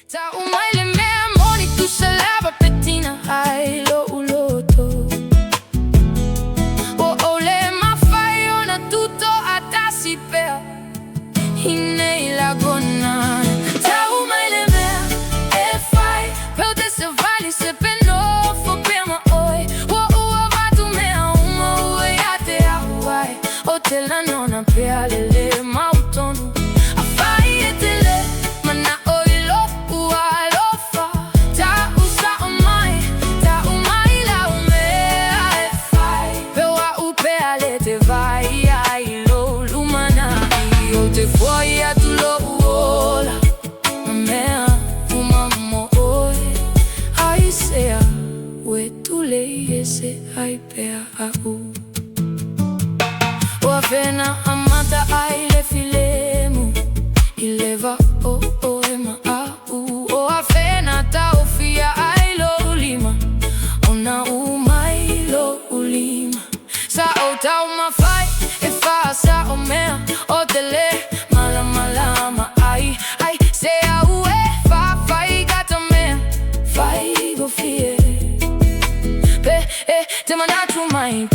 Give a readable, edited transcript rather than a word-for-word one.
Ta umaile mea moni tu shalaba petina ai lo uloto. O ole ma fai ona tutto atasi per inei la gonna. Ta umaile mea e fai per te se vali se peno fo per ma oi. O va tu mea uma ue ate awai. O te la nonna pe alele ma utonu. Te foi a tu lo uola mea umamo oi ai sea we tu lei ese ai pea au o avena amata ai le filemu ileva o ema au o avena ta ofia ai lo lima ona umai lo ulima sa o ta uma fai e fa sa o mea o tele te mandato mai